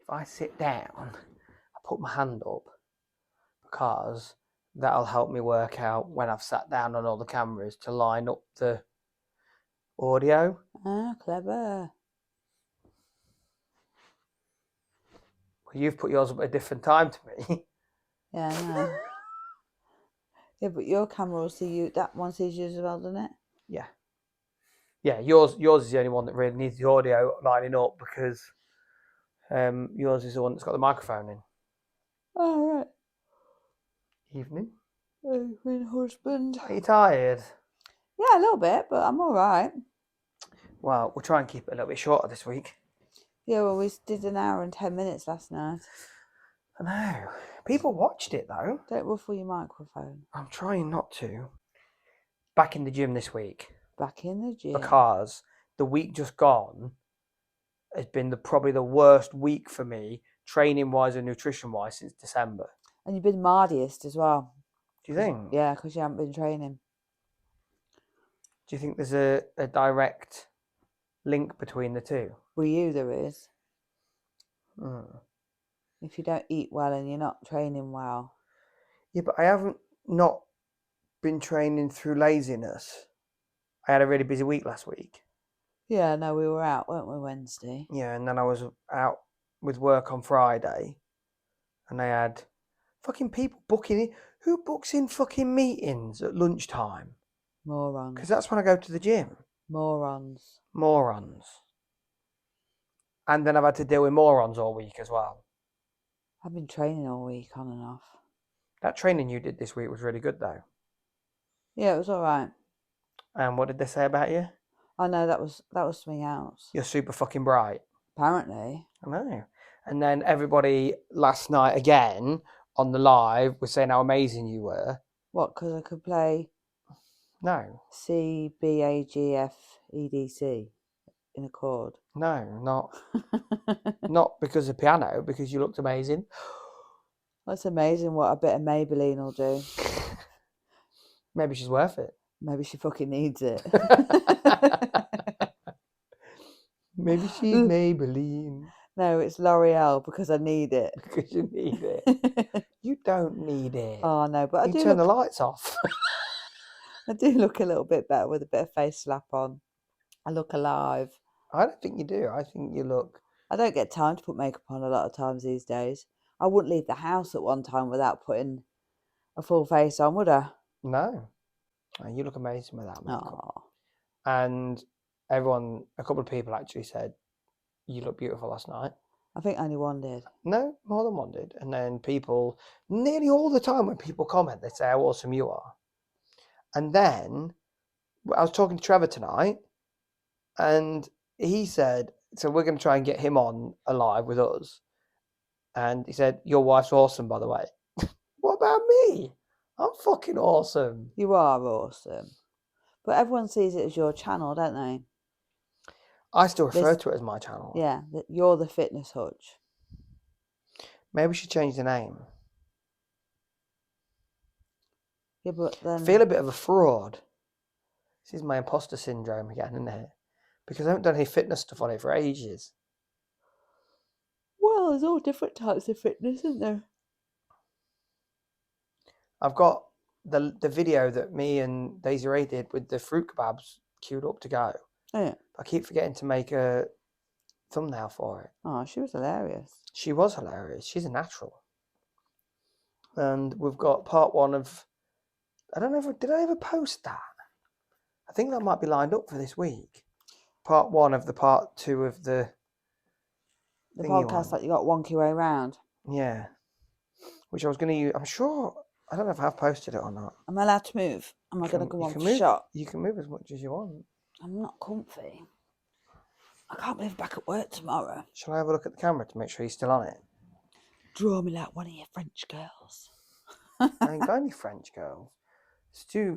if I sit down, I put my hand up because that'll help me work out when I've sat down on all the cameras to line up the audio. Ah, clever. Well, you've put yours up at a different time to me. Yeah, I know. Yeah, but your camera will see you. That one sees you as well, doesn't it? Yeah. Yeah, yours is the only one that really needs the audio lining up because yours is the one that's got the microphone in. Oh, right. Evening. Oh, my husband. Are you tired? Yeah, a little bit, but I'm all right. Well, we'll try and keep it a little bit shorter this week. Yeah, well, we did an hour and 10 minutes last night. I know. People watched it though. Don't ruffle your microphone. I'm trying not to. Back in the gym this week. Back in the gym. Because the week just gone has been probably the worst week for me, training wise and nutrition wise, since December. And you've been mardiest as well. Do you think? Yeah, because you haven't been training. Do you think there's a direct link between the two? With you, there is. Mm. If you don't eat well and you're not training well. Yeah, but I haven't not been training through laziness. I had a really busy week last week. Yeah, no, we were out, weren't we, Wednesday? Yeah, and then I was out with work on Friday, and I had fucking people booking in. Who books in fucking meetings at lunchtime? Morons. Because that's when I go to the gym. Morons. Morons. And then I've had to deal with morons all week as well. I've been training all week, on and off. That training you did this week was really good, though. Yeah, it was all right. And what did they say about you? I know that was something else. You're super fucking bright. Apparently. I know. And then everybody last night again on the live was saying how amazing you were. What? Because I could play No. C, B, A, G, F, E, D, C in a chord. No, not because of piano, because you looked amazing. That's amazing what a bit of Maybelline will do. Maybe she's worth it. Maybe she fucking needs it. Maybe she's Maybelline. No, it's L'Oreal because I need it. Because you need it. You don't need it. Oh, no, but I You do turn the lights off. I do look a little bit better with a bit of face slap on. I look alive. I don't think you do. I think you look... I don't get time to put makeup on a lot of times these days. I wouldn't leave the house at one time without putting a full face on, would I? No. You look amazing with that makeup. Oh. And a couple of people actually said, you look beautiful last night. I think only one did. No, more than one did. And then people, nearly all the time when people comment, they say how awesome you are. And then I was talking to Trevor tonight, and he said, so we're going to try and get him on alive with us. And he said, your wife's awesome, by the way. What about me? I'm fucking awesome. You are awesome. But everyone sees it as your channel, don't they? I still refer to it as my channel. Yeah, you're the fitness hutch. Maybe we should change the name. Yeah, but then... I feel a bit of a fraud. This is my imposter syndrome again, isn't it? Because I haven't done any fitness stuff on it for ages. Well, there's all different types of fitness, isn't there? I've got the video that me and Daisy Ray did with the fruit kebabs queued up to go. Oh, yeah. I keep forgetting to make a thumbnail for it. Oh, she was hilarious. She was hilarious. She's a natural. And we've got part one of... I don't know did I ever post that? I think that might be lined up for this week. Part one of the part two of the podcast that you got wonky way round. Yeah. Which I was going to use. I'm sure... I don't know if I've posted it or not. Am I allowed to move? Am I going to go on move, shot? You can move as much as you want. I'm not comfy. I can't believe I'm back at work tomorrow. Shall I have a look at the camera to make sure you're still on it? Draw me like one of your French girls. I ain't got any French girls.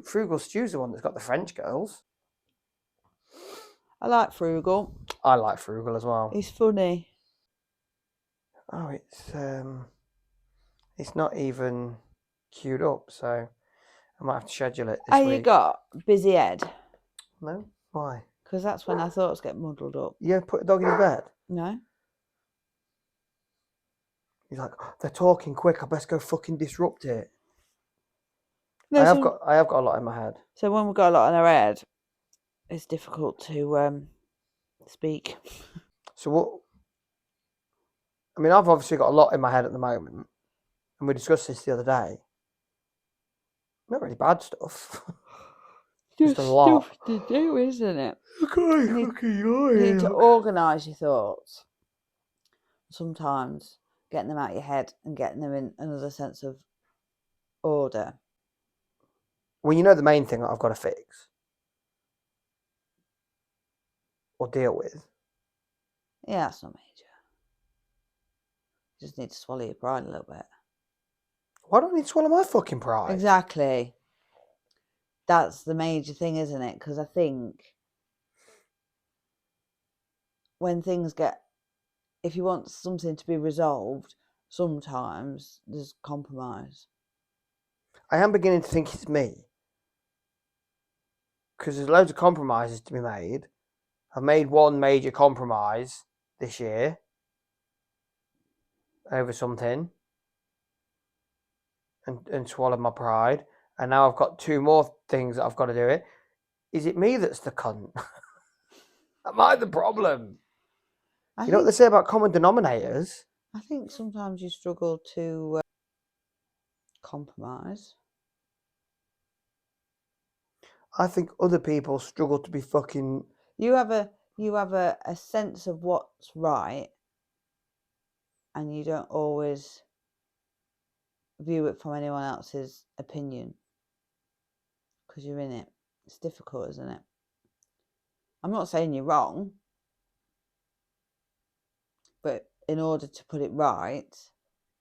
Frugal Stew's the one that's got the French girls. I like Frugal. I like Frugal as well. He's funny. Oh, it's not even queued up, so I might have to schedule it this week. You got busy head? No? Why? Because that's when our thoughts get muddled up. You put a dog in his bed? No. He's like, "Oh, they're talking quick. I best go fucking disrupt it." No, I have got a lot in my head. So when we've got a lot in our head, it's difficult to speak. So what? I mean, I've obviously got a lot in my head at the moment, and we discussed this the other day. Not really bad stuff. Just a lot. Stuff to do, isn't it? Okay, You need to organise your thoughts. Sometimes getting them out of your head and getting them in another sense of order. Well, you know the main thing that I've got to fix or deal with. Yeah, that's not major. You just need to swallow your pride a little bit. Why don't I need to swallow my fucking pride? Exactly. That's the major thing, isn't it? Because I think when things get, if you want something to be resolved, sometimes there's compromise. I am beginning to think it's me. Because there's loads of compromises to be made. I've made one major compromise this year over something and swallowed my pride. And now I've got two more things that I've got to do it. Is it me that's the cunt? Am I the problem? You know what they say about common denominators? I think sometimes you struggle to compromise. I think other people struggle to be fucking... You have a sense of what's right, and you don't always view it from anyone else's opinion because you're in it. It's difficult, isn't it? I'm not saying you're wrong, but in order to put it right,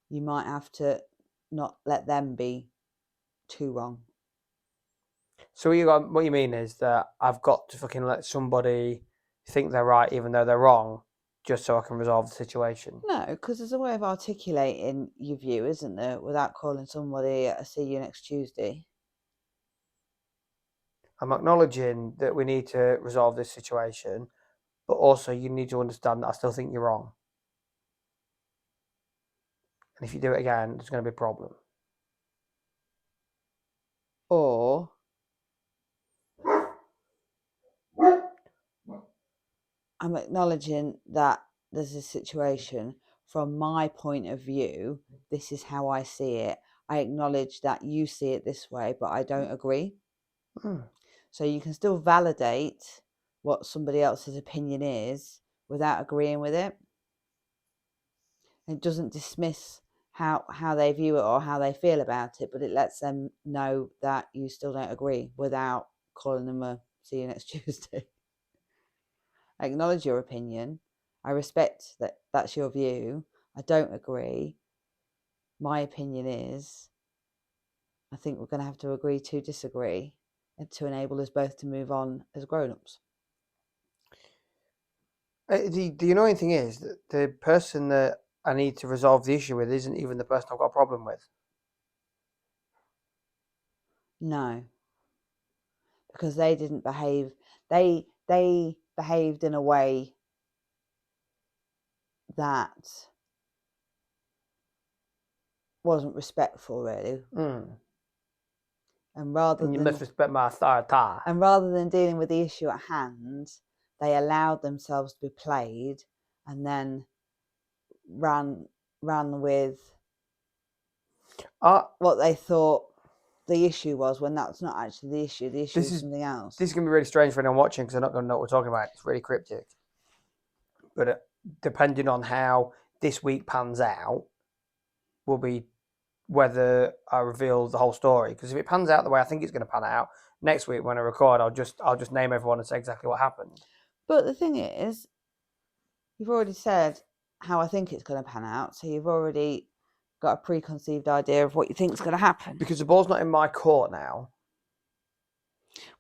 you might have to not let them be too wrong. So what you mean is that I've got to fucking let somebody think they're right even though they're wrong, just so I can resolve the situation? No, because there's a way of articulating your view, isn't there, without calling somebody a see you next Tuesday. I'm acknowledging that we need to resolve this situation, but also you need to understand that I still think you're wrong. And if you do it again, there's going to be a problem. Or I'm acknowledging that there's a situation from my point of view. This is how I see it. I acknowledge that you see it this way, but I don't agree. So you can still validate what somebody else's opinion is without agreeing with it. It doesn't dismiss how they view it or how they feel about it, but it lets them know that you still don't agree without calling them a see you next Tuesday. I acknowledge your opinion. I respect that that's your view. I don't agree. My opinion is, I think we're going to have to agree to disagree and to enable us both to move on as grown-ups. The annoying thing is that the person that I need to resolve the issue with isn't even the person I've got a problem with. No, because they didn't behave. They behaved in a way that wasn't respectful, really. And you must respect my authority. And rather than dealing with the issue at hand, they allowed themselves to be played, and then ran with what they thought the issue was, when that's not actually the issue. The issue is something else. This is going to be really strange for anyone watching because they're not going to know what we're talking about. It's really cryptic. But depending on how this week pans out, will be whether I reveal the whole story. Because if it pans out the way I think it's going to pan out, next week when I record, I'll just name everyone and say exactly what happened. But the thing is, you've already said how I think it's going to pan out, so you've already got a preconceived idea of what you think is going to happen. Because the ball's not in my court now.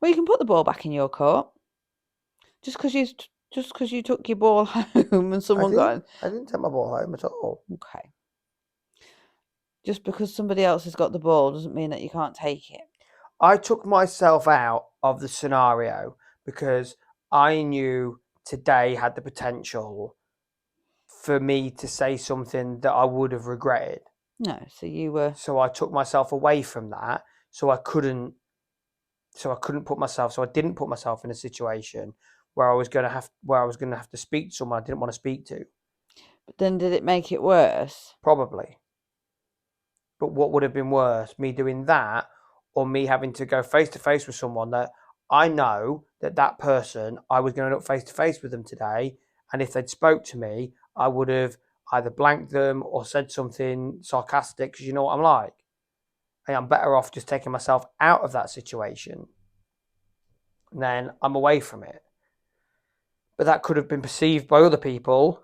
Well, you can put the ball back in your court. Just because you took your ball home and someone got... I didn't take my ball home at all. Okay. Just because somebody else has got the ball doesn't mean that you can't take it. I took myself out of the scenario because I knew today had the potential for me to say something that I would have regretted. No, so you were. So I took myself away from that. So I couldn't put myself. So I didn't put myself in a situation where I was going to have to speak to someone I didn't want to speak to. But then did it make it worse? Probably. But what would have been worse, me doing that or me having to go face to face with someone that I know that person, I was going to look face to face with them today. And if they'd spoke to me, I would have either blanked them or said something sarcastic, because you know what I'm like. And I'm better off just taking myself out of that situation. And then I'm away from it. But that could have been perceived by other people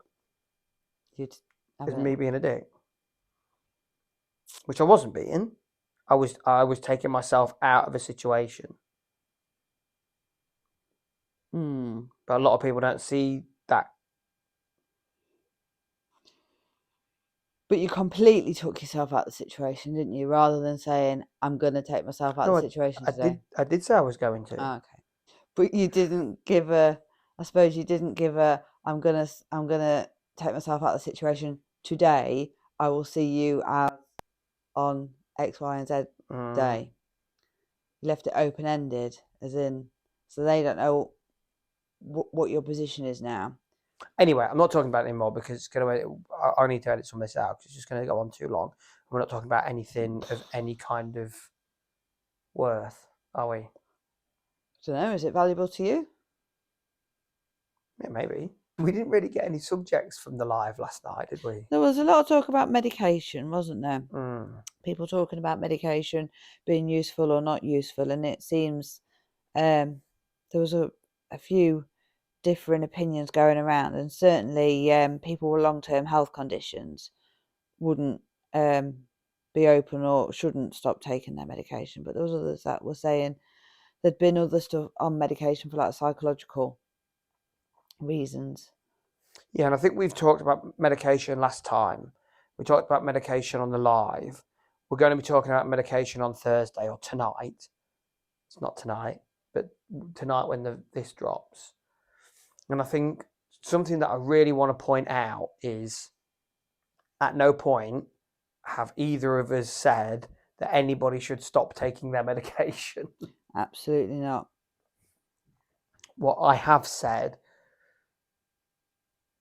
as me being a dick, which I wasn't being. I was taking myself out of a situation. But a lot of people don't see that. But you completely took yourself out of the situation, didn't you? Rather than saying, I'm going to take myself out of the situation today. I did say I was going to. Oh, okay. But you didn't give a, I suppose you didn't give a, I'm going to take myself out of the situation today. I will see you on X, Y, and Z day. You left it open-ended, as in, so they don't know what your position is now. Anyway, I'm not talking about it anymore because it's going to. I need to edit some of this out because it's just going to go on too long. We're not talking about anything of any kind of worth, are we? I don't know. Is it valuable to you? Yeah, maybe. We didn't really get any subjects from the live last night, did we? There was a lot of talk about medication, wasn't there? People talking about medication being useful or not useful, and it seems there was a few different opinions going around, and certainly people with long-term health conditions wouldn't be open or shouldn't stop taking their medication. But there was others that were saying there'd been other stuff on medication for like psychological reasons. Yeah, and I think we've talked about medication last time. We talked about medication on the live. We're going to be talking about medication on Thursday or tonight. It's not tonight, but tonight when this drops. And I think something that I really want to point out is at no point have either of us said that anybody should stop taking their medication. Absolutely not. What I have said,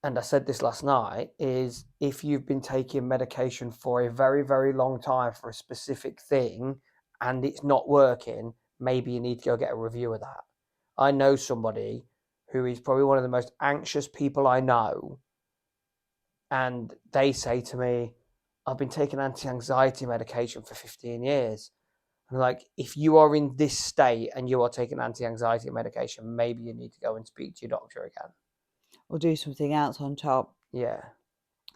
and I said this last night, is if you've been taking medication for a very, very long time for a specific thing and it's not working, maybe you need to go get a review of that. I know somebody who is probably one of the most anxious people I know, and they say to me, I've been taking anti-anxiety medication for 15 years. And like, if you are in this state and you are taking anti-anxiety medication, maybe you need to go and speak to your doctor again. Or do something else on top. Yeah.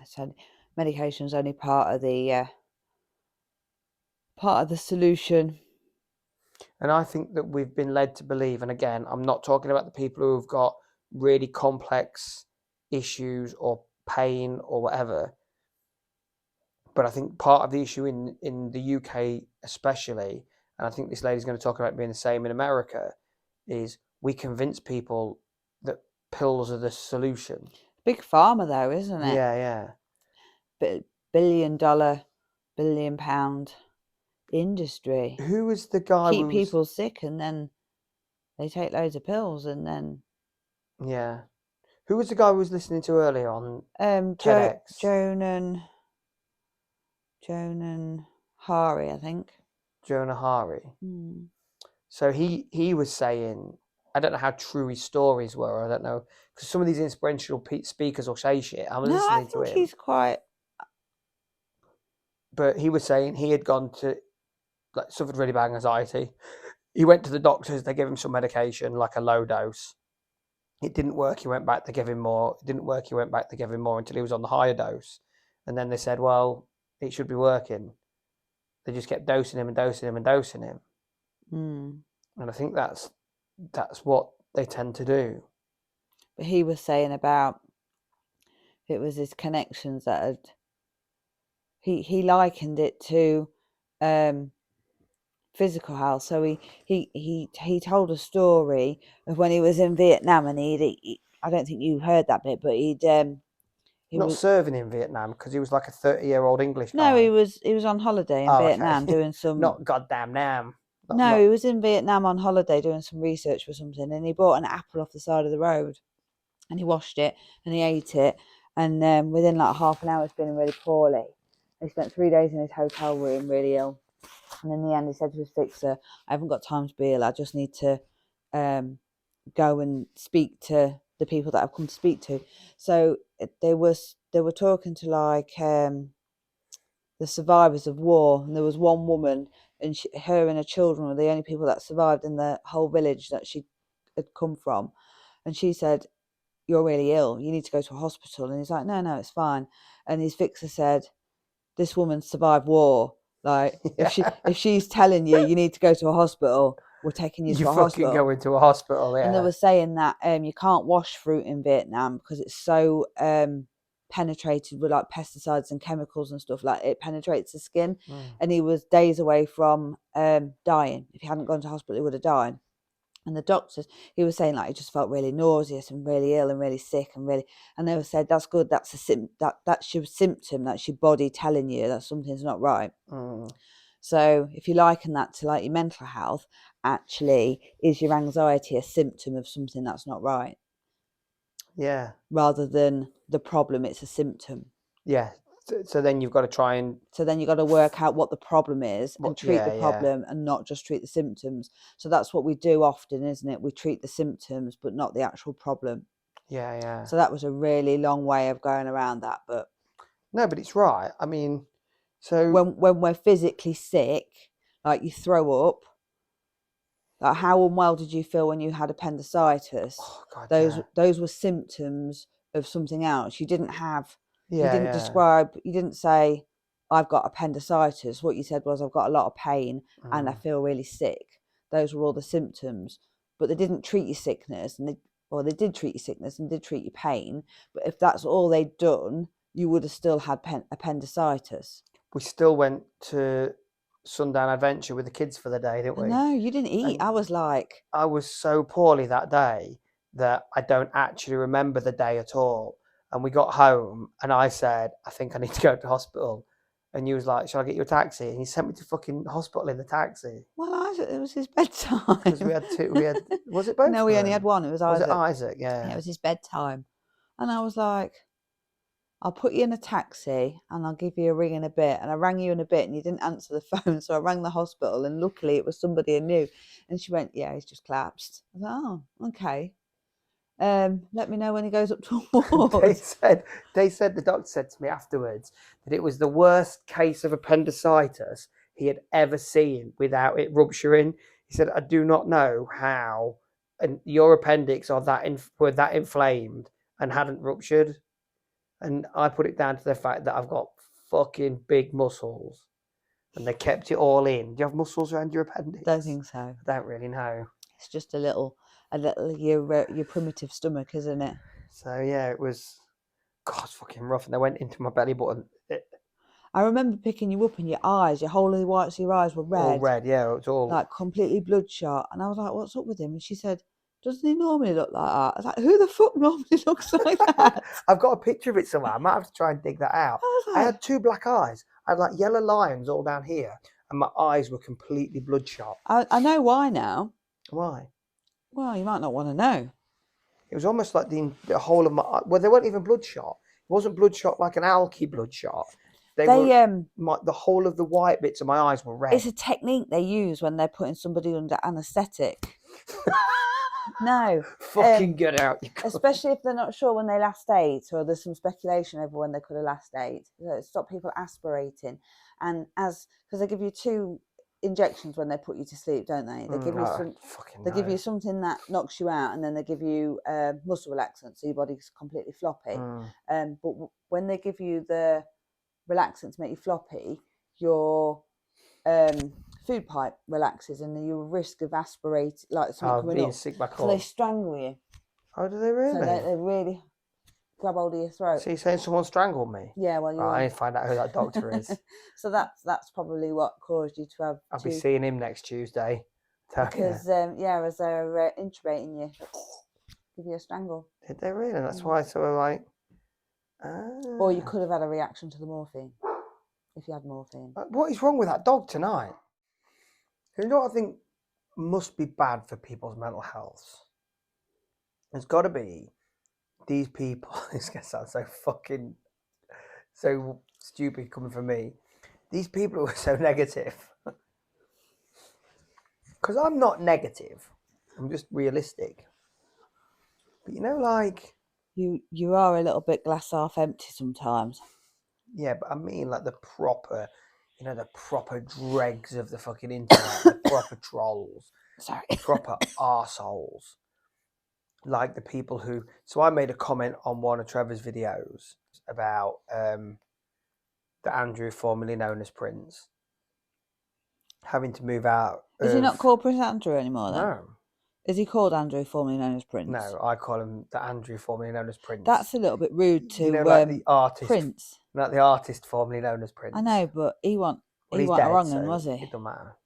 So medication is only part of the solution. And I think that we've been led to believe, and again, I'm not talking about the people who have got really complex issues or pain or whatever, but I think part of the issue in the UK especially, and I think this lady's going to talk about being the same in America, is we convince people that pills are the solution. Big pharma though, isn't it? Yeah. $1 billion pound industry. Who was the guy? Keep people sick, and then they take loads of pills, and then. Yeah. Who was the guy who was listening to earlier on TEDx? Jonan Hari, I think. Jonah Hari. So he was saying, I don't know how true his stories were. I don't know, because some of these inspirational speakers will say shit. I'm listening to him. He's quite. But he was saying he had gone to, like, suffered really bad anxiety. He went to the doctors. They gave him some medication, like a low dose. It didn't work. He went back. They gave him more. It didn't work. He went back. They gave him more until he was on the higher dose. And then they said, well, it should be working. They just kept dosing him and dosing him and dosing him. And I think that's what they tend to do. But he was saying about it was his connections that had. He likened it to physical health. So he told a story of when he was in Vietnam, and I don't think you heard that bit, but Not serving in Vietnam because he was like a 30-year-old English guy. No, he was on holiday in Vietnam doing some. Not goddamn Nam. No, he was in Vietnam on holiday doing some research for something, and he bought an apple off the side of the road, and he washed it and he ate it, and within like half an hour, he was feeling really poorly. He spent 3 days in his hotel room, really ill, and in the end, he said to his fixer, "I haven't got time to be ill. I just need to go and speak to the people that I've come to speak to." So they were talking to like the survivors of war, and there was one woman, and her and her children were the only people that survived in the whole village that she had come from, and she said, "You're really ill. You need to go to a hospital." And he's like, "No, it's fine." And his fixer said, "This woman survived war. Like, if she's telling you need to go to a hospital, we're taking you to a hospital." You fucking go into a hospital, yeah. And they were saying that you can't wash fruit in Vietnam because it's so penetrated with like pesticides and chemicals and stuff. Like, it penetrates the skin. And he was days away from dying. If he hadn't gone to hospital, he would have died. And the doctors, he was saying like he just felt really nauseous and really ill and really sick and they were said, "That's good. That's that's your symptom. That's your body telling you that something's not right." So if you liken that to like your mental health, actually, is your anxiety a symptom of something that's not right? Yeah. Rather than the problem, it's a symptom. Yeah. So then you've got to try and... So then you've got to work out what the problem is and treat the problem and not just treat the symptoms. So that's what we do often, isn't it? We treat the symptoms, but not the actual problem. Yeah. So that was a really long way of going around that. But no, but it's right. I mean, so... When we're physically sick, like you throw up, like how unwell did you feel when you had appendicitis? Oh, God, those were symptoms of something else. You didn't have... you didn't say, "I've got appendicitis." What you said was, "I've got a lot of pain and I feel really sick." Those were all the symptoms, but they didn't treat your sickness, and they did treat your sickness and did treat your pain. But if that's all they'd done, you would have still had appendicitis. We still went to Sundown Adventure with the kids for the day, didn't we? No, you didn't eat. And I was so poorly that day that I don't actually remember the day at all. And we got home and I said, "I think I need to go to hospital." And you was like, "Shall I get you a taxi?" And he sent me to fucking hospital in the taxi. Well, it was his bedtime. Because we had two. Was it both? No, we only had one. It was Isaac. Was it Isaac? Yeah. It was his bedtime. And I was like, "I'll put you in a taxi and I'll give you a ring in a bit." And I rang you in a bit and you didn't answer the phone. So I rang the hospital and luckily it was somebody I knew. And she went, "Yeah, he's just collapsed." I was like, "Oh, okay. Let me know when he goes up to a ward." They said, the doctor said to me afterwards that it was the worst case of appendicitis he had ever seen without it rupturing. He said, "I do not know how and your appendix were that inflamed and hadn't ruptured." And I put it down to the fact that I've got fucking big muscles and they kept it all in. Do you have muscles around your appendix? Don't think so. I don't really know. It's just a little your primitive stomach, isn't it? So yeah, it was, God, fucking rough. And they went into my belly button. I remember picking you up and your whole of the whites of your eyes were red. All red, yeah. It was all like completely bloodshot. And I was like, "What's up with him?" And she said, "Doesn't he normally look like that?" I was like, "Who the fuck normally looks like that?" I've got a picture of it somewhere. I might have to try and dig that out. I had two black eyes. I had like yellow lines all down here. And my eyes were completely bloodshot. I know why now. Why? Well, you might not want to know. It was almost like the whole of my... Well, they weren't even bloodshot. It wasn't bloodshot like an alky bloodshot. The whole of the white bits of my eyes were red. It's a technique they use when they're putting somebody under anaesthetic. No. Fucking get out. Especially if they're not sure when they last ate, or there's some speculation over when they could have last ate. So stop people aspirating. And because they give you 2 injections when they put you to sleep, don't they? They give you give you something that knocks you out, and then they give you muscle relaxant, so your body's completely floppy. But when they give you the relaxant to make you floppy, your food pipe relaxes, and your risk of aspirate like something coming up. Sick back so they strangle you. Oh, do they really? So they really grab hold of your throat. So you're saying someone strangled me? Yeah, well, I need to find out who that doctor is. So that's probably what caused you to have. I'll be seeing him next Tuesday. Because as they're intubating you, give you a strangle. Did they really? That's why. So like, Or you could have had a reaction to the morphine if you had morphine. What is wrong with that dog tonight? You know what I think must be bad for people's mental health? There's got to be these people. This gonna sound so stupid coming from me. These people who are so negative. Because I'm not negative. I'm just realistic. But like... You are a little bit glass half empty sometimes. Yeah, but I mean like the proper, the proper dregs of the fucking internet, the proper trolls. Sorry. Proper arseholes. Like the people who... So I made a comment on one of Trevor's videos about the Andrew, formerly known as Prince, having to move out. Is he not called Prince Andrew anymore then? No. Is he called Andrew, formerly known as Prince? No, I call him the Andrew, formerly known as Prince. That's a little bit rude to like the artist, Prince. Like the artist formerly known as Prince. I know, but he wasn't dead, wrong, so was he? It don't matter.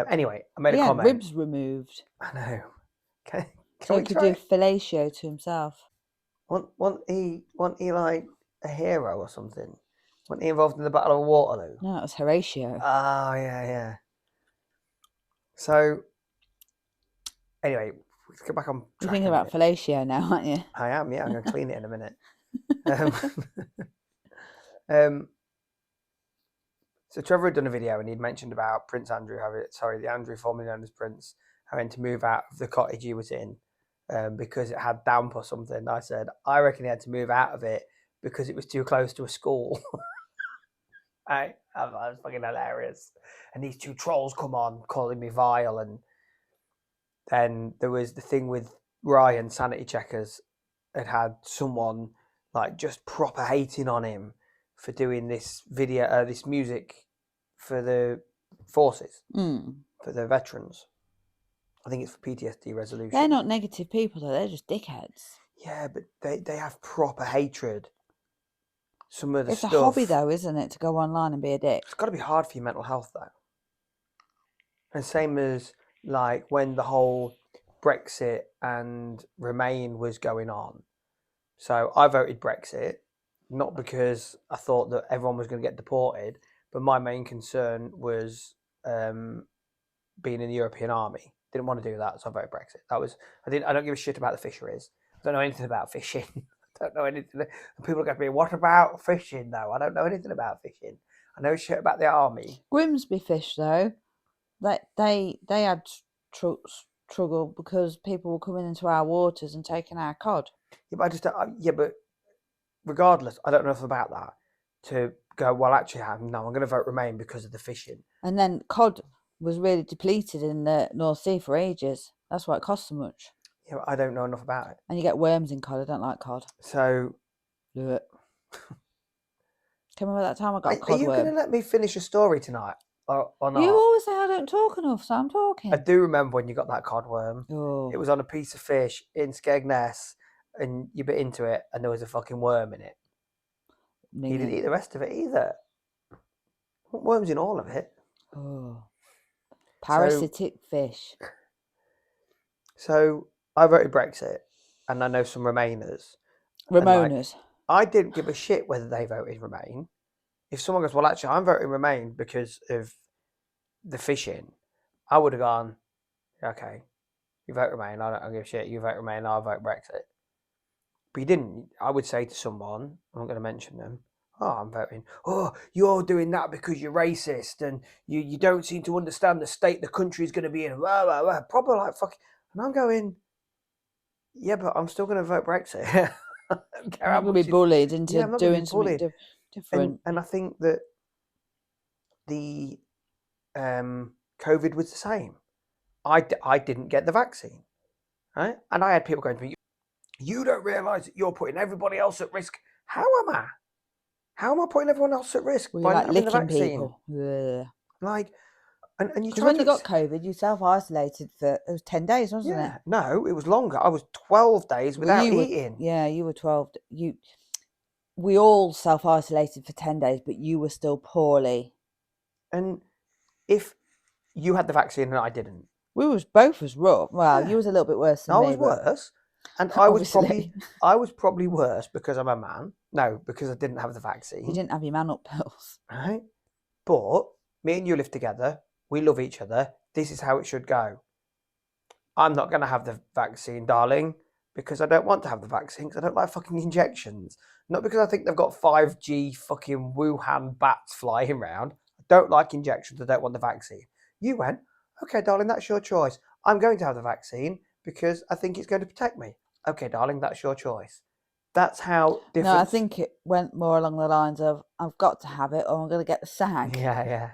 Anyway, I made a comment. Ribs removed. I know. So he could do fellatio to himself. Wasn't he like a hero or something? Wasn't he involved in the Battle of Waterloo? No, it was Horatio. Oh, yeah. So, anyway, let's get back on track. You're thinking about fellatio now, aren't you? I am, yeah. I'm going to clean it in a minute. So Trevor had done a video and he'd mentioned about the Andrew formerly known as Prince, having to move out of the cottage he was in because it had damp or something. I said, I reckon he had to move out of it because it was too close to a school. That was fucking hilarious. And these two trolls come on calling me vile. And then there was the thing with Ryan, Sanity Checkers, had someone like just proper hating on him for doing this video, this music for the forces, for the veterans. I think it's for PTSD resolution. They're not negative people, though. They're just dickheads. Yeah, but they have proper hatred. Some of the it's stuff... a hobby, though, isn't it, to go online and be a dick? It's got to be hard for your mental health, though. And same as like when the whole Brexit and Remain was going on. So I voted Brexit, not because I thought that everyone was going to get deported, but my main concern was being in the European Army. Didn't want to do that, so I voted Brexit. I don't give a shit about the fisheries. I don't know anything about fishing. I don't know anything. People are going to be, what about fishing though? I don't know anything about fishing. I know shit about the army. Grimsby Fish, though, they had struggle because people were coming into our waters and taking our cod. Yeah, but regardless, I don't know enough about that to go, well, actually, I'm going to vote Remain because of the fishing. And then cod was really depleted in the North Sea for ages. That's why it costs so much. Yeah, but I don't know enough about it. And you get worms in cod. I don't like cod. So... Do it. Can you remember that time I got a cod worm? Are you going to let me finish a story tonight? Or not? You always say I don't talk enough, so I'm talking. I do remember when you got that cod worm. Oh. It was on a piece of fish in Skegness, and you bit into it, and there was a fucking worm in it. You didn't eat the rest of it either. What worms in all of it? Oh. Parasitic fish. So I voted Brexit, and I know some Remainers. Ramonas. I didn't give a shit whether they voted Remain. If someone goes, well, actually, I'm voting Remain because of the fishing, I would have gone, okay, you vote Remain, I don't give a shit, you vote Remain, I'll vote Brexit. But you didn't. I would say to someone, I'm not going to mention them, I'm voting, you're doing that because you're racist and you don't seem to understand the state the country's going to be in, proper like fuck. And I'm going, yeah, but I'm still going to vote Brexit. I'm going to be bullied into doing something different. And I think that the COVID was the same. I didn't get the vaccine, right? And I had people going to me, you don't realise that you're putting everybody else at risk. How am I? How am I putting everyone else at risk by not having the vaccine? People. Yeah. Like, and you because when you got COVID, you self-isolated for, it was 10 days, wasn't it? No, it was longer. I was 12 days without eating. You were 12. We all self-isolated for 10 days, but you were still poorly. And if you had the vaccine and I didn't, we was both as rough. Well, you was a little bit worse than me. I was worse. And Obviously, I was probably worse because I'm a man. No, because I didn't have the you vaccine, didn't have your man up pills. right? But me and you live together. We love each other. This is how it should go. I'm not going to have the vaccine, darling, because I don't want to have the vaccine because I don't like fucking injections. Not because I think they've got 5G fucking Wuhan bats flying around. I don't like injections. I don't want the vaccine. You went, okay, darling, that's your choice. I'm going to have the vaccine because I think it's going to protect me. Okay, darling, that's your choice. That's how No, I different. think it went more along the lines of I've got to have it or I'm going to get the SAG. Yeah, yeah.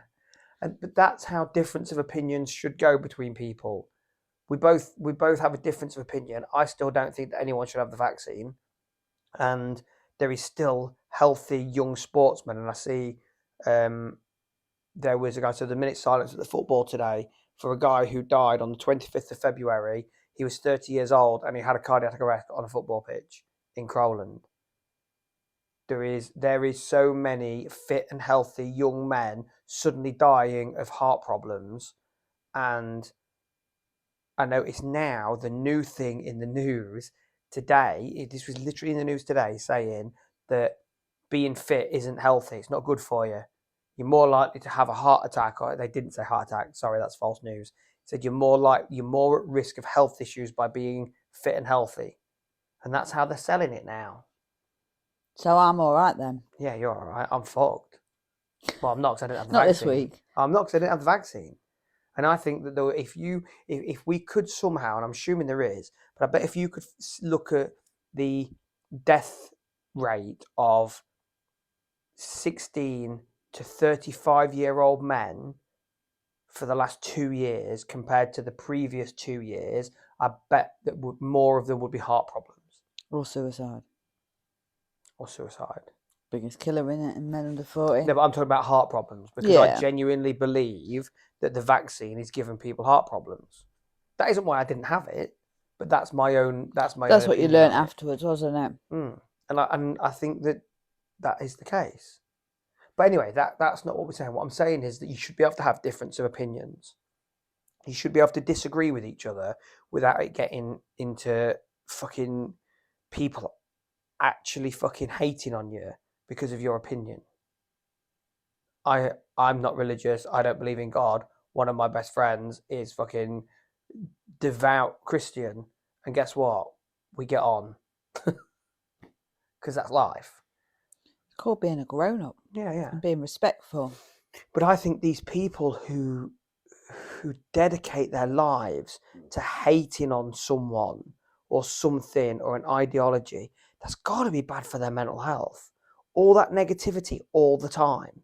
But that's how difference of opinions should go between people. We both have a difference of opinion. I still don't think that anyone should have the vaccine, and there is still healthy young sportsmen. And I see there was a guy. So the minute silence at the football today for a guy who died on the 25th of February. He was 30 years old and he had a cardiac arrest on a football pitch in Crowland. There is so many fit and healthy young men suddenly dying of heart problems, and I notice now the new thing in the news today. This was literally in the news today, saying that being fit isn't healthy. It's not good for you. You're more likely to have a heart attack. Or they didn't say heart attack. Sorry, that's false news. It said you're more at risk of health issues by being fit and healthy, and that's how they're selling it now. So I'm all right then. Yeah, you're all right. I'm fucked. Well, I'm not because I didn't have the Not this vaccine. week. I'm not because I didn't have the vaccine. And I think that though, if we could somehow, and I'm assuming there is, but I bet if you could look at the death rate of 16 to 35-year-old men for the last 2 years compared to the previous 2 years, I bet that more of them would be heart problems Or suicide. or suicide. Biggest killer in it in men under 40. No, but I'm talking about heart problems because I Yeah. genuinely believe that the vaccine is giving people heart problems. That isn't why I didn't have it, but that's my own. That's my own That's what you opinion learnt on it. afterwards, wasn't it? And I think that is the case. But anyway, that's not what we're saying. What I'm saying is that you should be able to have difference of opinions. You should be able to disagree with each other without it getting into fucking people actually fucking hating on you because of your opinion. I'm not religious. I don't believe in God. One of my best friends is fucking devout Christian, and guess what? We get on because that's life. It's called being a grown up Yeah, yeah. and being respectful. But I think these people who dedicate their lives to hating on someone or something or an ideology, that's got to be bad for their mental health. All that negativity all the time.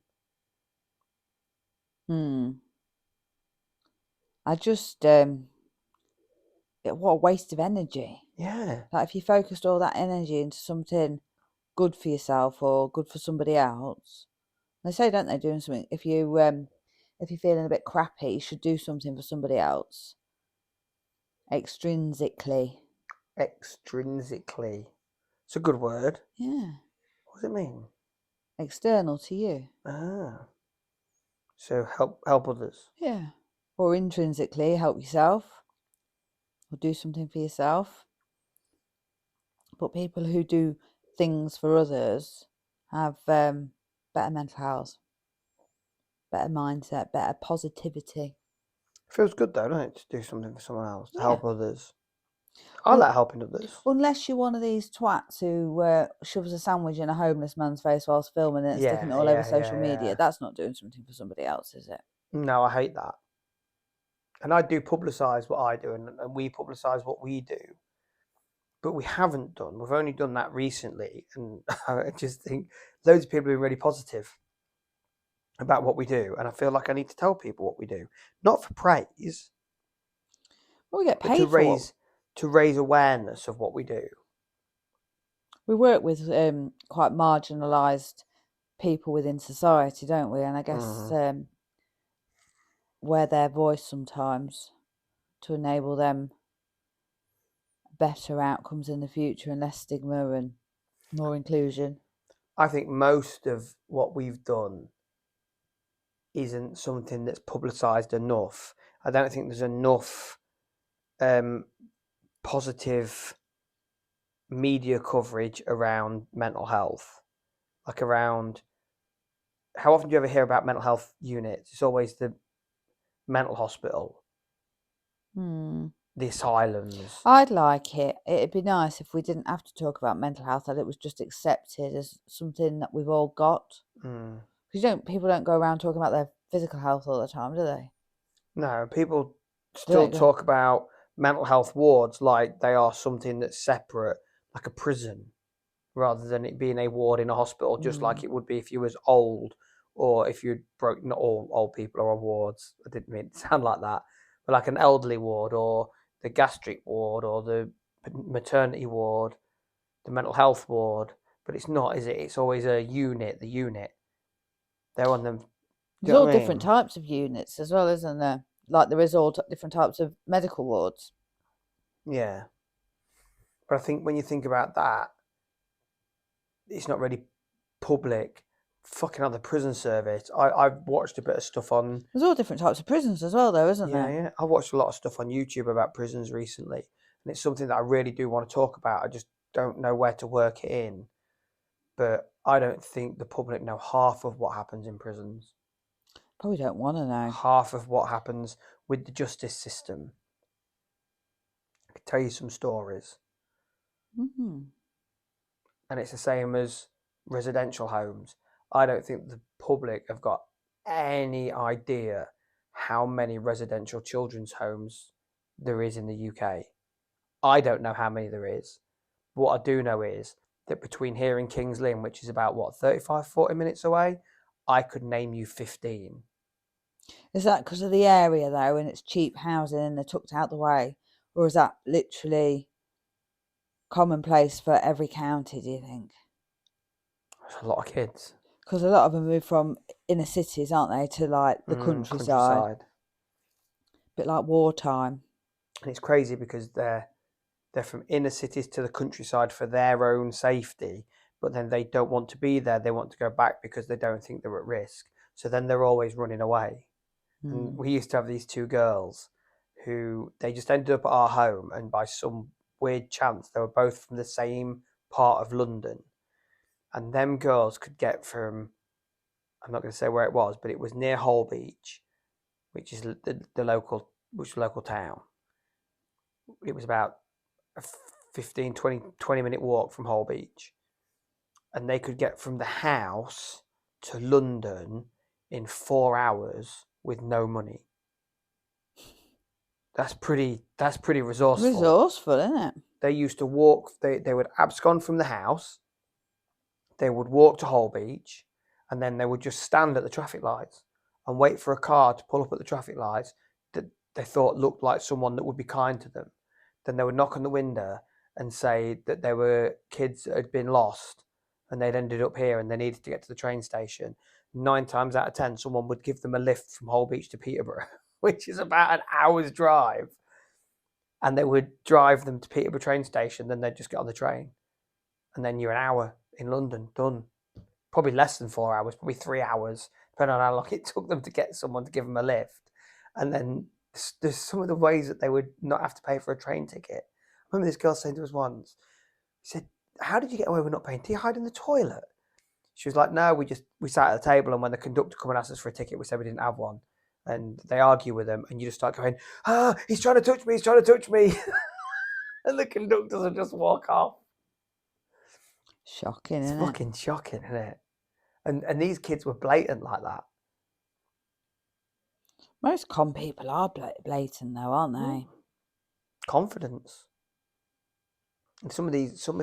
I just what a waste of energy. Yeah. Like if you focused all that energy into something good for yourself or good for somebody else. They say, don't they, doing something if you're feeling a bit crappy, you should do something for somebody else. Extrinsically. Extrinsically. It's a good word. Yeah. What does it mean? External to you. Ah. So help others. Yeah. Or intrinsically, help yourself. Or do something for yourself. But people who do things for others have better mental health, better mindset, better positivity. Feels good though, doesn't it, to do something for someone else, to Yeah. help others. I like helping others. Unless you're one of these twats who shoves a sandwich in a homeless man's face whilst filming it and sticking it all over social media. That's not doing something for somebody else, is it? No, I hate that. And I do publicise what I do, and we publicise what we do. But we haven't done. We've only done that recently, and I just think loads of people have been really positive about what we do, and I feel like I need to tell people what we do, not for praise, Well, we get but paid for it. to raise awareness of what we do. We work with quite marginalised people within society, don't we? And I guess we're their voice sometimes to enable them better outcomes in the future and less stigma and more inclusion. I think most of what we've done isn't something that's publicised enough. I don't think there's enough positive media coverage around mental health, like around how often do you ever hear about mental health units? It's always the mental hospital, the asylums. I'd like it. It'd be nice if we didn't have to talk about mental health, that it was just accepted as something that we've all got. Mm. Because people don't go around talking about their physical health all the time, do they? No, people They still don't go. talk about mental health wards like they are something that's separate, like a prison, rather than it being a ward in a hospital, just like it would be if you was old or if you broke. Not all old people are on wards. I didn't mean it to sound like that, but like an elderly ward or the gastric ward or the maternity ward, the mental health ward. But it's not, is it? It's always a unit. The unit. They're on them. Do There's you know all what I different mean? types of units as well, isn't there? Like there is all different types of medical wards. Yeah. But I think when you think about that, it's not really public. Fucking hell, the prison service. I've watched a bit of stuff on. There's all different types of prisons as well, though, isn't Yeah, there? yeah. I watched a lot of stuff on YouTube about prisons recently, and it's something that I really do want to talk about. I just don't know where to work it in. But I don't think the public know half of what happens in prisons, Probably don't want to know. half of what happens with the justice system. I could tell you some stories, Mm-hmm. and it's the same as residential homes. I don't think the public have got any idea how many residential children's homes there is in the UK. I don't know how many there is. What I do know is that between here and Kings Lynn, which is about what, 35, 40 minutes away, I could name you 15. Is that because of the area, though, and it's cheap housing and they're tucked out the way? Or is that literally commonplace for every county, do you think? That's a lot of kids. Because a lot of them move from inner cities, aren't they, to like the countryside. Countryside. Bit like wartime. And it's crazy because they're from inner cities to the countryside for their own safety, but then they don't want to be there. They want to go back because they don't think they're at risk. So then they're always running away. And we used to have these two girls who they just ended up at our home, and by some weird chance, they were both from the same part of London. And them girls could get from, I'm not going to say where it was, but it was near Holbeach, which is the local town. It was about a 15, 20 minute walk from Holbeach. And they could get from the house to London in 4 hours with no money. That's pretty resourceful. Resourceful, isn't it? They used to walk, they would abscond from the house, they would walk to Holbeach, and then they would just stand at the traffic lights and wait for a car to pull up at the traffic lights that they thought looked like someone that would be kind to them. Then they would knock on the window and say that there were kids that had been lost and they'd ended up here and they needed to get to the train station. 9 times out of 10, someone would give them a lift from Holbeach to Peterborough, which is about an hour's drive. And they would drive them to Peterborough train station, then they'd just get on the train. And then you're an hour in London, done. Probably less than 4 hours, probably 3 hours, depending on how long it took them to get someone to give them a lift. And then there's some of the ways that they would not have to pay for a train ticket. I remember this girl saying to us once, she said, "How did you get away with not paying? Did you hide in the toilet?" She was like, "No, we sat at the table, and when the conductor come and asked us for a ticket, we said we didn't have one." And they argue with them, and you just start going, "Ah, he's trying to touch me, he's trying to touch me." And the conductors will just walk off. Shocking, It's isn't it? fucking shocking, isn't it? And these kids were blatant like that. Most con people are blatant, though, aren't they? Confidence. And some of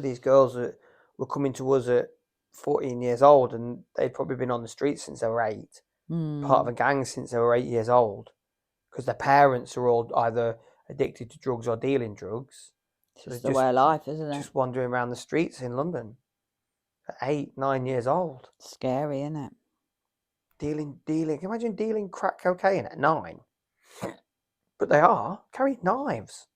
these girls were coming to us at 14 years old, and they'd probably been on the streets since they were 8, part of a gang since they were 8 years old, because their parents are all either addicted to drugs or dealing drugs. It's So just they're the way of life, isn't it? just wandering around the streets in London at 8, 9 years old. Scary, isn't it? Dealing. Can you imagine dealing crack cocaine at 9? But they are carrying knives.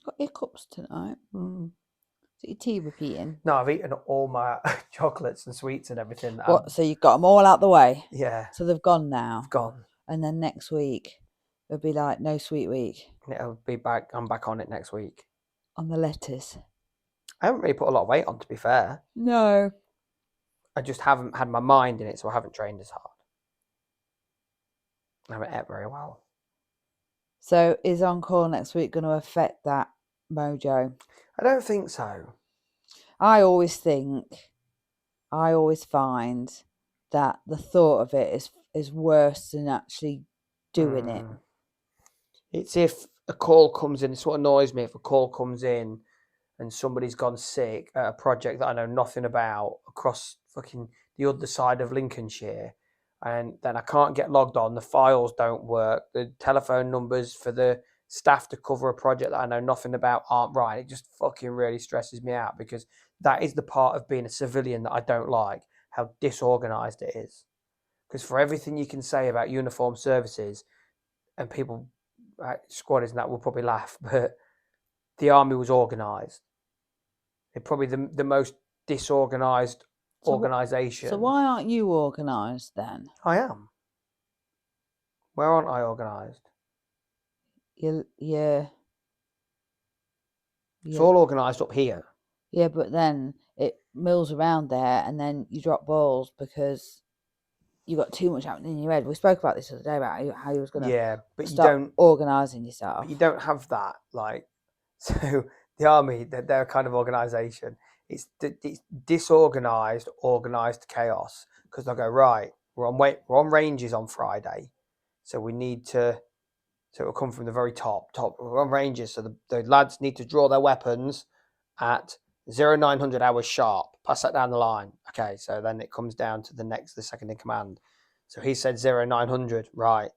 Got hiccups tonight. Is it your tea repeating? No, I've eaten all my chocolates and sweets and everything. What? So you've got them all out the way? Yeah. So they've gone now? I've gone. And then next week, it'll be like no sweet week? It'll be back. I'm back on it next week. On the lettuce? I haven't really put a lot of weight on, to be fair. No. I just haven't had my mind in it, so I haven't trained as hard. I haven't ate very well. So is on call next week going to affect that mojo? I don't think so. I always find that the thought of it is worse than actually doing it. It's if a call comes in. It's what annoys me. If a call comes in and somebody's gone sick at a project that I know nothing about across fucking the other side of Lincolnshire, and then I can't get logged on, the files don't work, the telephone numbers for the staff to cover a project that I know nothing about aren't right. It just fucking really stresses me out, because that is the part of being a civilian that I don't like, how disorganised it is. Because for everything you can say about uniformed services, and people, squaddies and that will probably laugh, but the army was organised. They're probably the most disorganised organisation. So why aren't you organised then? I am. Where aren't I organised? Yeah. It's all organised up here. Yeah, but then it mills around there, and then you drop balls because you got too much happening in your head. We spoke about this the other day about how you was going to start organising yourself. But you don't have that. Like, so the army, they're a kind of organisation. It's disorganised, organised chaos, because they'll go, right, we're on ranges on Friday, so we need to. So it'll come from the very top. We're on ranges, so the lads need to draw their weapons at 0900 hours sharp. Pass that down the line. Okay, so then it comes down to the second in command. So he said 0900, right.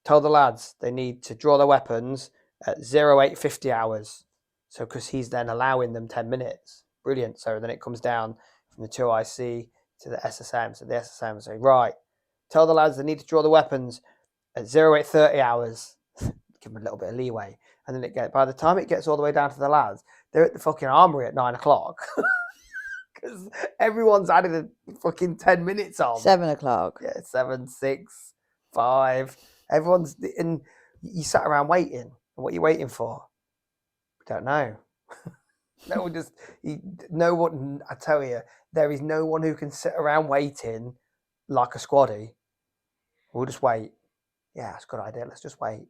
Tell the lads they need to draw their weapons at 0850 hours. So because he's then allowing them 10 minutes. Brilliant. So then it comes down from the 2IC to the SSM. So the SSM say, right, tell the lads they need to draw the weapons at 0830 hours. Give them a little bit of leeway. And then by the time it gets all the way down to the lads, they're at the fucking armory at 9 o'clock. Because everyone's added a fucking 10 minutes on. 7 o'clock. Yeah, 7, 6, 5. Everyone's in. You sat around waiting. And what are you waiting for? We don't know. No one. I tell you, there is no one who can sit around waiting like a squaddy. We'll just wait. Yeah, that's a good idea. Let's just wait.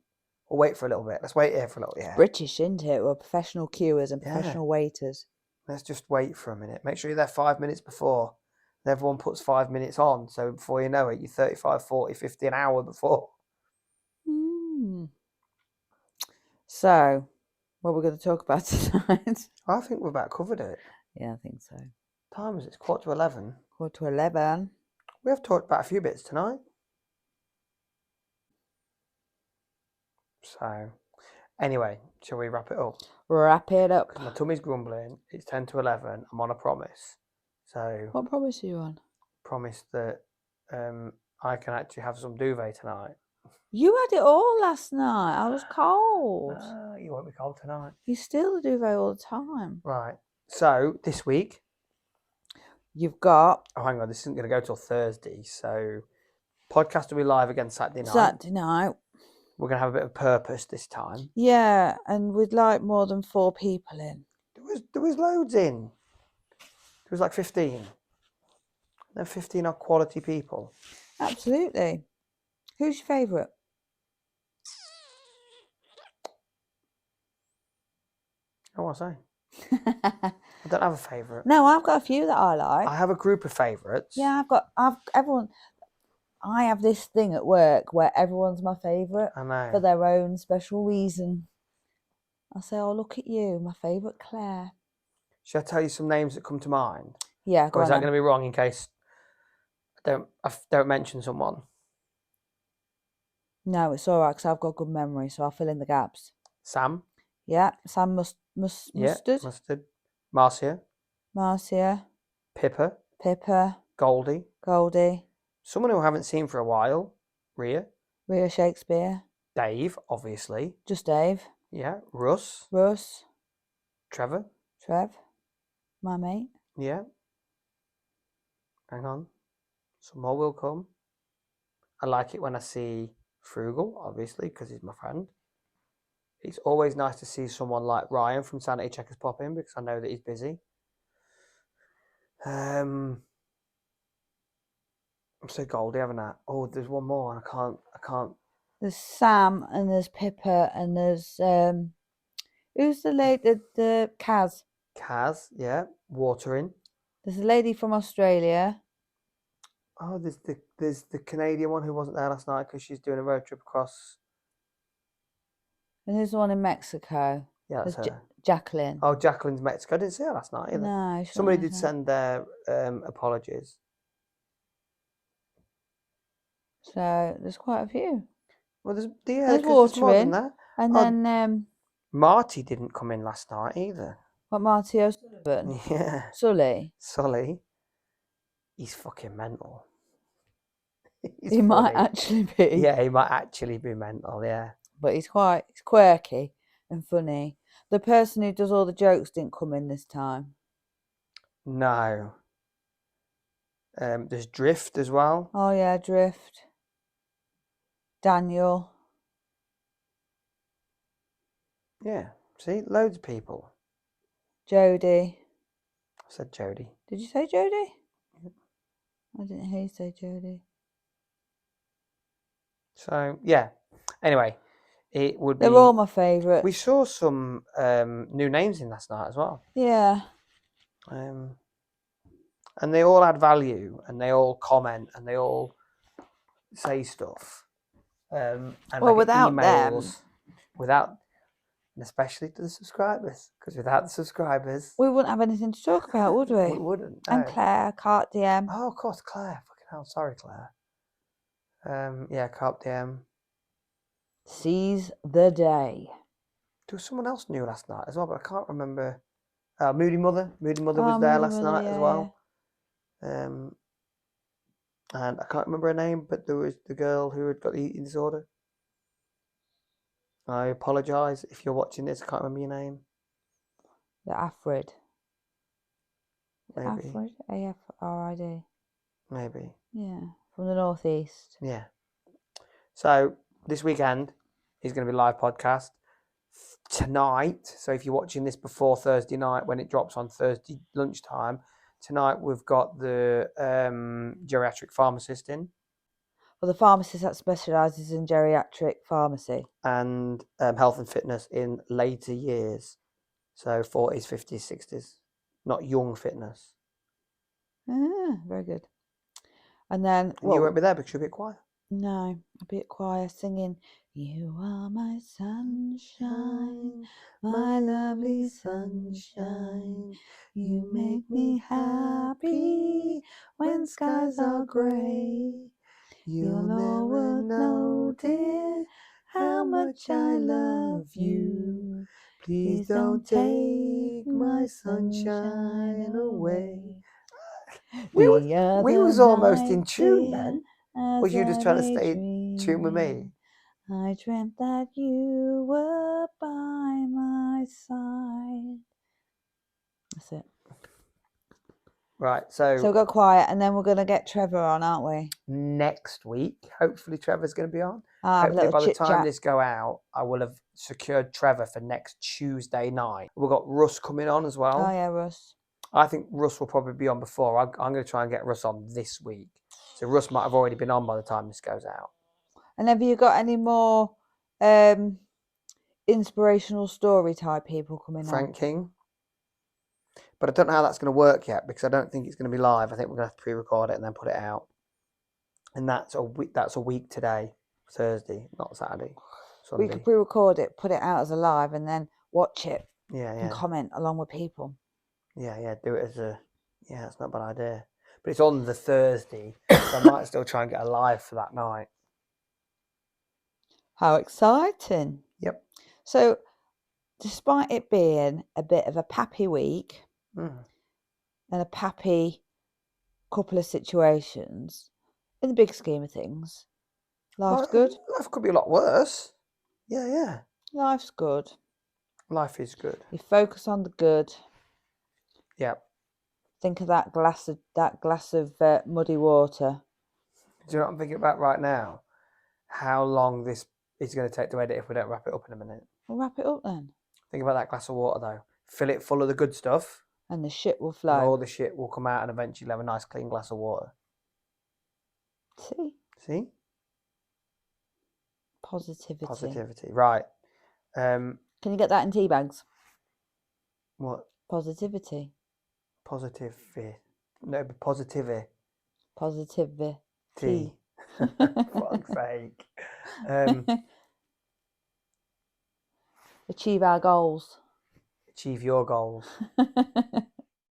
We'll wait for a little bit. Let's wait here for a little bit. Yeah. British, isn't it? We're professional queuers and professional waiters. Let's just wait for a minute. Make sure you're there 5 minutes before. And everyone puts 5 minutes on. So before you know it, you're 35, 40, 50, an hour before. So, what we're going to talk about tonight? I think we've about covered it. Yeah, I think so. Time is it's 11:15. 11:15. We have talked about a few bits tonight. So, anyway, shall we wrap it up? Wrap it up. Because my tummy's grumbling. It's 10 to 11. I'm on a promise. So, what promise are you on? Promise that I can actually have some duvet tonight. You had it all last night. I was cold. You won't be cold tonight. You steal the duvet all the time. Right. So, this week, you've got... Oh, hang on. This isn't going to go till Thursday. So, podcast will be live again Saturday night. Saturday night. We're going to have a bit of purpose this time. Yeah, and we'd like more than 4 people in. There was loads in. There was like 15. Then 15 are quality people. Absolutely. Who's your favourite? I want to say. I don't have a favourite. No, I've got a few that I like. I have a group of favourites. Yeah, everyone. I have this thing at work where everyone's my favourite. I know. For their own special reason. I say, oh, look at you, my favourite Claire. Should I tell you some names that come to mind? Yeah, go on. Or is that going to be wrong in case I don't mention someone? No, it's all right because I've got good memory, so I'll fill in the gaps. Sam? Yeah, Sam Mustard. Yeah, Mustard. Marcia? Pippa? Goldie? Someone who I haven't seen for a while. Ria Shakespeare. Dave, obviously. Just Dave. Yeah. Russ. Trev. My mate. Yeah. Hang on. Some more will come. I like it when I see Frugal, obviously, because he's my friend. It's always nice to see someone like Ryan from Sanity Checkers pop in because I know that he's busy. I'm so Goldie, haven't I? Oh, there's one more. I can't. There's Sam and there's Pippa and there's who's the lady? The Kaz. Kaz, yeah, watering. There's a lady from Australia. Oh, there's the Canadian one who wasn't there last night because she's doing a road trip across. And there's the one in Mexico. Yeah, that's There's her. Jacqueline. Oh, Jacqueline's Mexico. I didn't see her last night either. No, Somebody did send their apologies. So there's quite a few. Well, there's There's because there's more than watering. that. And Oh, then Marty didn't come in last night either. what, Marty O'Sullivan? Yeah, Sully. Sully. He's fucking mental. He's He might funny. actually be. Yeah, he might actually be mental. Yeah. But he's quirky and funny. The person who does all the jokes didn't come in this time. No. There's Drift as well. Oh yeah, Drift. Daniel. Yeah. See, loads of people. Jodie. I said Jodie. Did you say Jodie? Yep. I didn't hear you say Jodie. So yeah. Anyway, it would be. They're all my favourites. We saw some new names in last night as well. Yeah. And they all add value, and they all comment, and they all say stuff. And Well, I get without emails, and especially to the subscribers, because without the subscribers, we wouldn't have anything to talk about, would we? we wouldn't. And No. Claire, Cart DM. Oh, of course, Claire. Fucking hell, sorry, Claire. Yeah, Carp DM. Seize the day. There was someone else new last night as well, but I can't remember. Moody Mother. Moody Mother was Oh, there Moody last Mother, night yeah, as well. And I can't remember her name, but there was the girl who had got the eating disorder. I apologise if you're watching this. I can't remember your name. The Afrid. Maybe. Afrid? A-F-R-I-D. Maybe. Yeah, from the northeast. Yeah. So this weekend is going to be a live podcast tonight. So if you're watching this before Thursday night, when it drops on Thursday lunchtime, tonight we've got the geriatric pharmacist in. Well, the pharmacist that specialises in geriatric pharmacy. And health and fitness in later years. So 40s, 50s, 60s. Not young fitness. Ah, very good. And then... And you won't be there because you'll be quiet. No, a bit quiet singing, "You are my sunshine, my lovely sunshine. You make me happy when skies are grey. You'll never know, dear, how much I love you. Please don't take my sunshine away." We was almost in tune then. Was you just trying to stay in tune with me? I dreamt that you were by my side. That's it. Right, so we've got quiet, and then we're going to get Trevor on, aren't we? Next week, hopefully Trevor's going to be on. Hopefully by the time this go out, I will have secured Trevor for next Tuesday night. We've got Russ coming on as well. Oh yeah, Russ. I think Russ will probably be on before. I'm going to try and get Russ on this week. So Russ might have already been on by the time this goes out. And have you got any more inspirational story type people coming Frank on? King. But I don't know how that's going to work yet because I don't think it's going to be live. I think we're going to have to pre-record it and then put it out. And that's a week today, Thursday, not Saturday. Sunday. We could pre-record it, put it out as a live, and then watch it. Yeah. And comment along with people. Yeah, do it as a... Yeah, it's not a bad idea. But it's on the Thursday, so I might still try and get a live for that night. How exciting. Yep. So, despite it being a bit of a pappy week and a pappy couple of situations, in the big scheme of things, life's good. Life could be a lot worse. Yeah. Life's good. Life is good. You focus on the good. Yeah. Think of that glass of muddy water. Do you know what I'm thinking about right now? How long this is going to take to edit if we don't wrap it up in a minute? We'll wrap it up then. Think about that glass of water though. Fill it full of the good stuff, And the shit will and flow. all the shit will come out, and eventually have a nice clean glass of water. See? Positivity. Right. Can you get that in tea bags? What? Positivity. Positive. No, but positivity. Positivity. Tea. Fuck's sake. Achieve our goals. Achieve your goals.